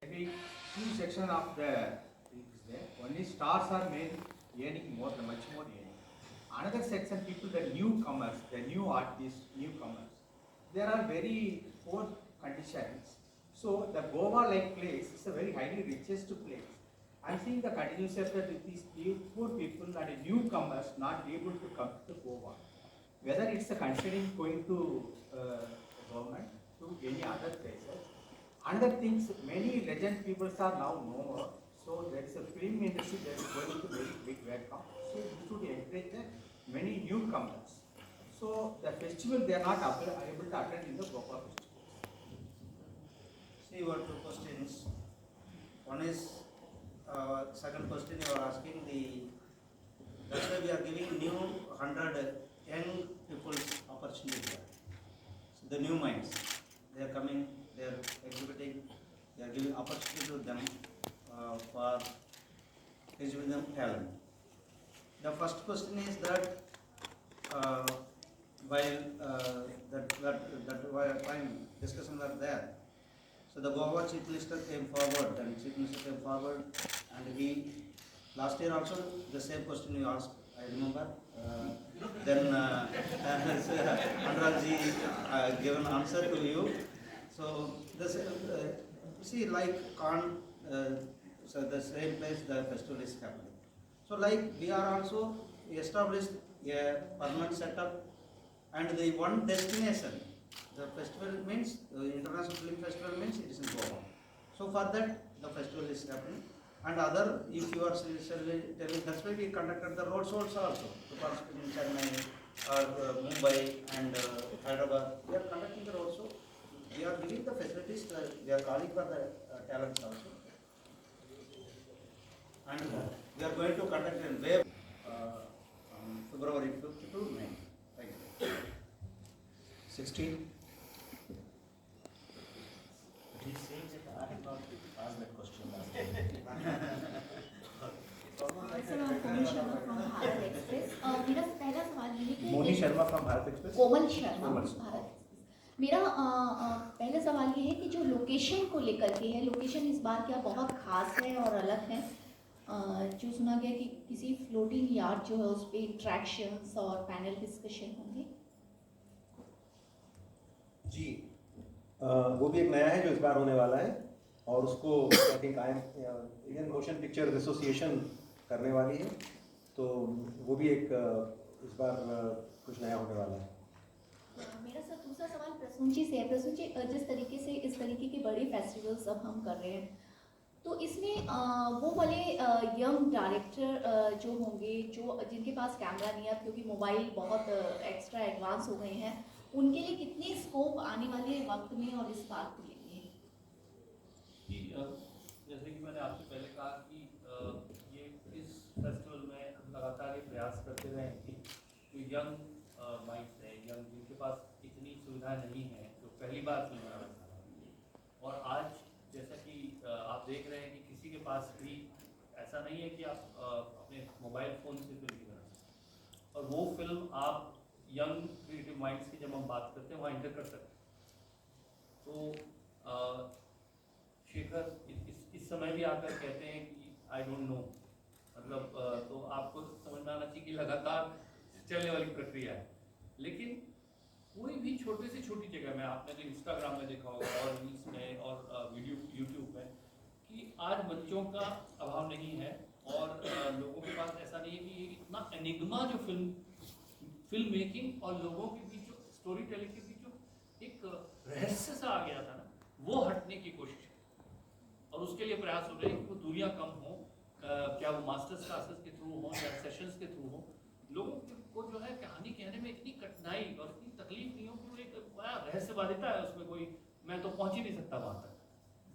Maybe two sections of the things there. One is stars are made earning more, much more earning. Another section, people, the newcomers, the new artists, newcomers, there are very poor conditions. So the Goa-like place is a very highly richest place. I'm seeing the continuous effort with these poor people and newcomers not able to come to Goa. Whether it's a considering going to government to any other places. Another things, many legend peoples are now no more. So there is a film industry that is going to very big welcome. So you should encourage the many newcomers. So the festival they are not able to attend in the Goa festival. See your two questions. One is second question you are asking that's why we are giving new 100 young people opportunity. So the new minds, they are coming, they are exhibiting, they are giving opportunity to them for exhibiting them talent. The first question is that while fine discussions are there. So the Goa Chief Minister came forward and he, last year also the same question you asked, I remember. Then Anurag gave an answer to you. So this, see, like so the same place the festival is happening. So like we are also established a permanent setup and the one destination. The festival means, International Film Festival means it is in Goa. So for that, the festival is happening. And other, if you are telling, that's why we conducted the road shows also to participate in Chennai or Mumbai and Hyderabad. We are conducting the road show. We are giving the facilities, we are calling for the talents also. And we are going to conduct a wave on February 5th to 9th. Thank you. 16. He says that I have not asked that question last time. Sir Komal Sharma from Bharat Express मेरा पहला सवाल ये है कि Moni Sharma from Bharat Express. Komal Sharma Bharat Express. मेरा पहला सवाल ये है कि जो लोकेशन को लेकर के है, लोकेशन इस बार क्या बहुत खास है और अलग है। जो सुना गया कि किसी फ्लोटिंग यार्ड जो है उस पर इंट्रैक्शंस और पैनल डिस्कशन होंगे। जी, वो भी एक नया है जो इस बार होने वाला है और उसको I think Indian motion pictures association करने वाली है, तो वो भी एक इस बार कुछ नया होने वाला है। मेरा सर दूसरा सवाल प्रसून जी से है। प्रसून जी, जिस तरीके से इस तरीके के बड़े फेस्टिवल्स अब हम कर रहे हैं, तो इसमें वो वाले यंग डायरेक्टर जो होंगे, जो जिनके पास कैमरा नहीं है, क्योंकि मोबाइल बहुत एक्स्ट्रा एडवांस हो गए हैं, उनके लिए कितनी स्कोप आने वाले वक्त में और इस बात को लेके है? जैसे कि मैंने आपसे पहले कहा कि ये इस फेस्टिवल में हम लगातार ये प्रयास करते रहे कि जो यंग माइंड्स हैं, यंग जिनके पास इतनी सुविधा नहीं है, जो पहली बार फिल्म बनाना चाह रहे हैं, और आज जैसा कि आप देख रहे हैं कि किसी के पास भी ऐसा नहीं है कि आप अपने मोबाइल फ़ोन से फिल्म नहीं बना सकते, और वो फिल्म आप यंग क्रिएटिव माइंड्स की जब हम बात करते हैं वहाँ इंटर कर सकते हैं। तो शेखर इस समय भी आकर कहते हैं कि आई डोंट नो, मतलब तो आपको समझ में आना चाहिए कि लगातार चलने वाली प्रक्रिया है। लेकिन कोई भी छोटे से छोटी जगह में, आपने तो इंस्टाग्राम में देखा होगा और रील्स में और वीडियो यूट्यूब में, कि आज मंचों का अभाव नहीं है और लोगों के पास ऐसा नहीं है कि इतना एनिग्मा जो फिल्म मेकिंग और लोगों के बीच जो स्टोरी टेलिंग के बीच जो एक रहस्य सा आ गया था ना, वो हटने की कोशिश और उसके लिए प्रयास हो रहे हैं कि वो दूरियां कम हो, क्या वो मास्टर्स क्लासेस के थ्रू हो या सेशंस के थ्रू हो, लोगों को जो है कहानी कहने में इतनी कठिनाई और इतनी तकलीफ नहीं हो कि वो एक बड़ा रहस्यवादिता है उसमें, कोई मैं तो पहुंच ही नहीं सकता वहाँ तक।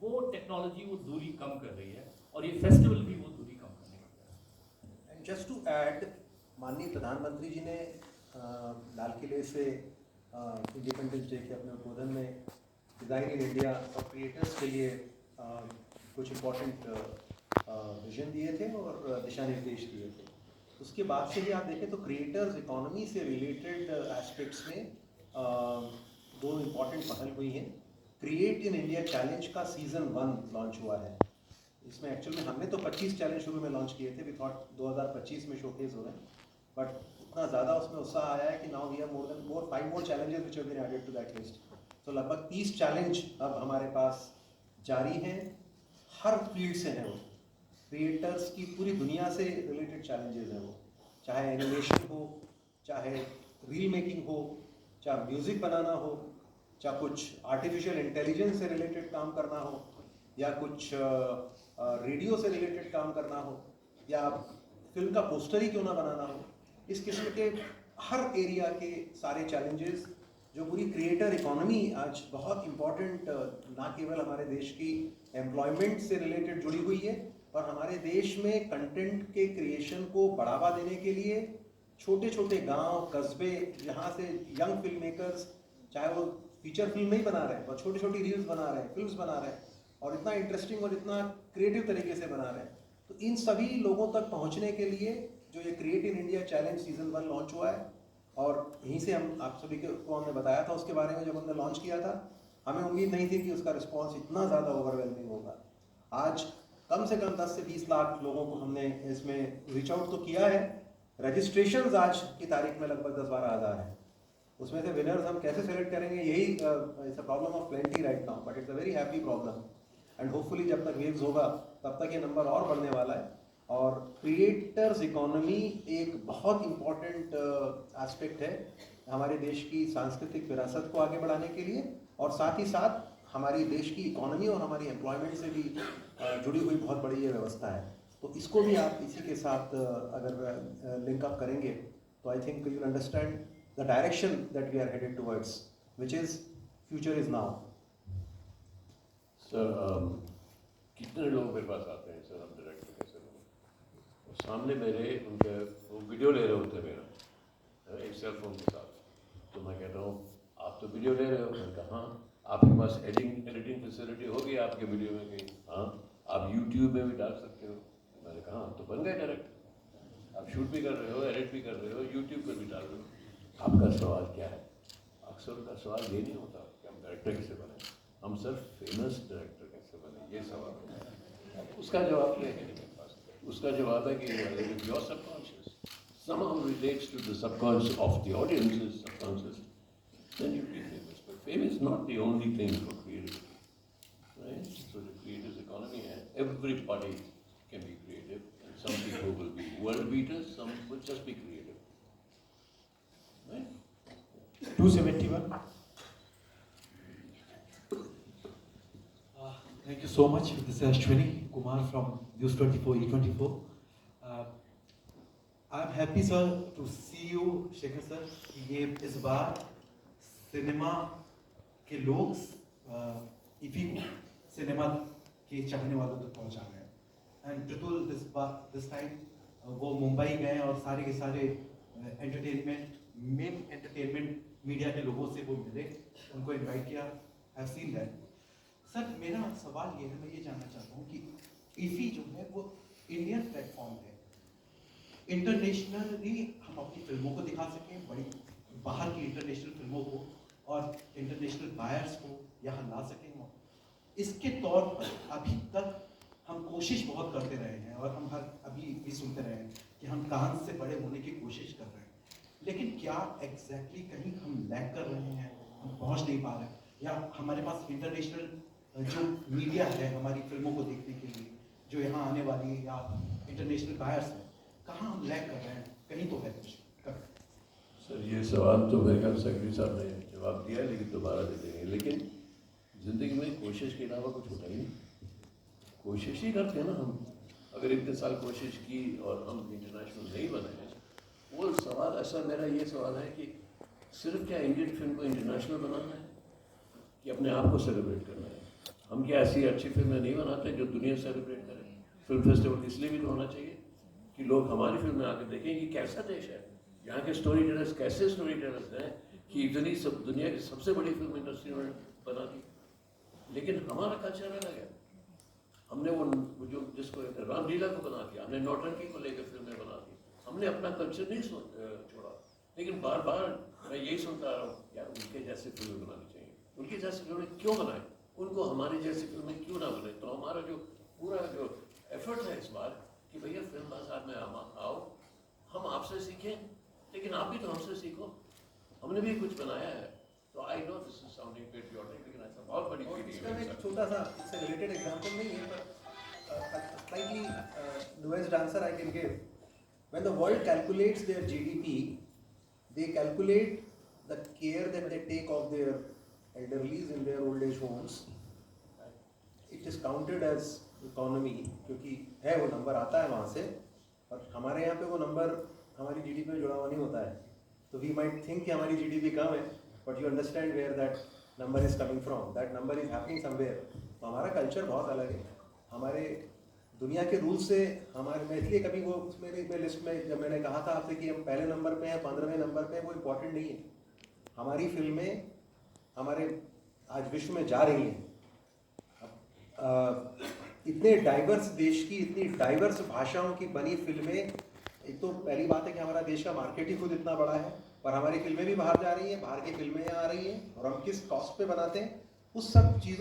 वो टेक्नोलॉजी वो दूरी कम कर रही है और ये फेस्टिवल भी वो दूरी कम करने का प्रयास है। एंड जस्ट टू ऐड, माननीय प्रधानमंत्री जी ने लाल किले से इंडिपेंडेंस डे के अपने उद्बोधन में डिज़ाइन इन इंडिया और क्रिएटर्स के लिए कुछ इम्पोर्टेंट विजन दिए थे और दिशा निर्देश दिए थे। उसके बाद से ही आप देखें तो क्रिएटर्स इकोनॉमी से रिलेटेड एस्पेक्ट्स में दो इम्पॉर्टेंट पहल हुई हैं। क्रिएट इन इंडिया चैलेंज का सीजन 1 लॉन्च हुआ है। इसमें एक्चुअल में हमने तो 25 चैलेंज शुरू में लॉन्च किए थे, वी थॉट 2025 में शोकेस हो रहे हैं, बट इतना ज़्यादा उसमें उत्साह आया है कि now we have more 5 more challenges which have been added to that list। तो लगभग 30 चैलेंज अब हमारे पास जारी हैं, हर फील्ड से हैं वो, क्रिएटर्स की पूरी दुनिया से रिलेटेड चैलेंजेस हैं वो, चाहे एनिमेशन हो, चाहे रील मेकिंग हो, चाहे म्यूज़िक बनाना हो, चाहे कुछ आर्टिफिशियल इंटेलिजेंस से रिलेटेड काम करना हो, या कुछ रेडियो से रिलेटेड काम करना हो, या फिल्म का पोस्टर ही क्यों ना बनाना हो। इस किस्म के हर एरिया के सारे चैलेंजेस, जो पूरी क्रिएटर इकोनॉमी आज बहुत इम्पॉर्टेंट, ना केवल हमारे देश की एम्प्लॉयमेंट से रिलेटेड जुड़ी हुई है, पर हमारे देश में कंटेंट के क्रिएशन को बढ़ावा देने के लिए छोटे छोटे गांव, कस्बे, जहाँ से यंग फिल्म मेकर्स, चाहे वो फीचर फिल्म नहीं बना रहे हैं, वो छोटी छोटी रील्स बना रहे हैं, फिल्म्स बना रहे हैं, और इतना इंटरेस्टिंग और इतना क्रिएटिव तरीके से बना रहे हैं, तो इन सभी लोगों तक पहुंचने के लिए जो ये create in India challenge season 1 launch हुआ है, और यहीं से हम आप सभी को हमने बताया था उसके बारे में जब हमने लॉन्च किया था, हमें उम्मीद नहीं थी कि उसका रिस्पॉन्स इतना ज़्यादा ओवरवेलमिंग होगा। आज कम से कम 10 से 20 लाख लोगों को हमने इसमें रीच आउट तो किया है। रजिस्ट्रेशंस आज की तारीख में लगभग 10-12 हज़ार है। उसमें से विनर्स हम कैसे सेलेक्ट करेंगे, यही it's a problem of plenty right now, but it's a very happy problem, and hopefully जब तक वेव्स होगा तब तक ये नंबर और बढ़ने वाला है। और क्रिएटर्स इकोनॉमी एक बहुत इम्पॉर्टेंट एस्पेक्ट है हमारे देश की सांस्कृतिक विरासत को आगे बढ़ाने के लिए, और साथ ही साथ हमारी देश की इकोनॉमी और हमारी एम्प्लॉयमेंट से भी जुड़ी हुई बहुत बड़ी ये व्यवस्था है। तो इसको भी आप इसी के साथ अगर लिंक अप करेंगे तो I think you understand the direction that we are headed towards, which is future is now. Sir कितने लोग मेरे पास आते हैं सर, हम डायरेक्टर कैसे लोग सामने मेरे उनके वो वीडियो ले रहे होते हैं मेरा एक सेल फोन के साथ, तो मैं कहता हूँ आप तो वीडियो ले रहे हो, मैंने कहा हाँ, आपके पास एडिटिंग फैसिलिटी होगी आपके वीडियो में कहीं, हाँ आप यूट्यूब में भी डाल सकते हो। मैंने कहा हाँ, तो बन गए डायरेक्टर, आप शूट भी कर रहे हो, एडिट भी कर रहे हो, यूट्यूब पर भी डाल रहे हो। आपका सवाल क्या है? अक्सर का सवाल ये नहीं होता कि हम डायरेक्टर कैसे बने, हम सर फेमस डायरेक्टर कैसे बने, ये सवाल है। उसका जवाब नहीं है मेरे पास। उसका जवाब है कि your subconscious somehow relates to the subconscious of the audience's subconscious, then you'll be famous. But fame is not the only thing for creativity, right? So the creator's economy, everybody can be creative, and some people will be world beaters, some will just be creative, right? 271. Thank you so much. This is Ashwini Kumar from News 24 E24. I'm happy sir to see you, Shekhar sir, कि ये इस बार cinema के लोग IFFI को cinema के चाहने वालों तक पहुंचा रहे हैं। एंड प्रतुल दिस टाइम वो मुंबई गए और सारे के सारे मेन एंटरटेनमेंट मीडिया के लोगों से वो मिले, उनको इनवाइट किया। I have seen that. Sir मेरा सवाल ये है, मैं ये जानना चाहता हूँ कि इफी जो है वो इंडियन प्लेटफॉर्म है, इंटरनेशनली हम अपनी फिल्मों को दिखा सकें, बड़ी बाहर की इंटरनेशनल फिल्मों को, और इंटरनेशनल बायर्स को यहाँ ला सकें। इसके तौर पर अभी तक हम कोशिश बहुत करते रहे हैं, और हम अभी भी सुनते रहे हैं कि हम कान से बड़े होने की कोशिश कर रहे हैं, लेकिन क्या एग्जैक्टली कहीं हम लैग कर रहे हैं, हम पहुँच नहीं पा रहे हैं, या हमारे पास इंटरनेशनल जो मीडिया है हमारी फिल्मों को देखने के लिए जो यहाँ आने वाली है, या इंटरनेशनल बायर्स है, कहाँ हम लैग कर रहे हैं? कहीं तो है कुछ कर। सर ये सवाल तो मेरे ख्याल सेक्रेटरी साहब ने जवाब दिया है, लेकिन दोबारा दे देंगे। लेकिन ज़िंदगी में कोशिश के अलावा कुछ होता ही नहीं, कोशिश ही करते हैं ना हम। अगर इतने साल कोशिश की और हम इंटरनेशनल नहीं बने हैं, वो सवाल ऐसा मेरा ये सवाल है कि सिर्फ क्या इंडियन फिल्म को इंटरनेशनल बनाना है कि अपने आप को सेलिब्रेट करना है? हम क्या ऐसी अच्छी फिल्में नहीं बनाते जो दुनिया सेलिब्रेट करें? फिल्म फेस्टिवल इसलिए भी तो होना चाहिए कि लोग हमारी फिल्में आकर देखें कि कैसा देश है, यहाँ के स्टोरी टेलर्स कैसे स्टोरी टेलर्स हैं कि इतनी सब दुनिया की सबसे बड़ी फिल्म इंडस्ट्री उन्होंने बना दी। लेकिन हमारा कल्चर अलग है। हमने वो जो जिसको रामलीला को बना दिया, हमने नौटंकी को लेकर फिल्में बना दी, हमने अपना कल्चर नहीं छोड़ा। लेकिन बार बार मैं यही सुनता रहा हूँ, यार उनके जैसे फिल्में बनानी चाहिए, उनकी जैसी फिल्में क्यों बनाए? उनको हमारी जैसी फिल्में क्यों ना बने। तो हमारा जो पूरा जो एफर्ट है इस बार कि भैया फिल्म बाजार में आओ, हम आपसे सीखें, लेकिन आप भी तो हमसे सीखो, हमने भी कुछ बनाया है। तो I know this is sounding patriotic, लेकिन ऐसा बहुत बड़ी और चीज़ इसका भी है। एक छोटा सा इससे रिलेटेड एग्जांपल नहीं है, पर slightly nuanced answer I can give. When the world calculates their GDP, they calculate the care that they take of their elderlies in their old age homes. It is counted as economy, क्योंकि है वो number आता है वहाँ से, और हमारे यहाँ पे वो नंबर हमारी GDP में जुड़ा हुआ नहीं होता है। तो we might think कि हमारी GDP कम है, but you understand where that number is coming from. That number is happening somewhere. तो हमारा कल्चर बहुत अलग है, हमारे दुनिया के रूल से हमारे, मैं इसलिए कभी वो मेरे लिस्ट में जब मैंने कहा था आपसे कि हम पहले नंबर पे हैं, 15वें नंबर पे, वो इम्पोर्टेंट नहीं है। हमारी फिल्में हमारे आज विश्व में जा रही हैं। इतने डाइवर्स देश की, इतनी डाइवर्स भाषाओं की बनी फिल्में, एक तो पहली बात है कि हमारा देश का मार्केट ही खुद इतना बड़ा है, पर हमारी फिल्में भी बाहर जा रही हैं, बाहर की फिल्में यहाँ आ रही हैं, और हम किस कॉस्ट पे बनाते हैं, उस सब चीज़ों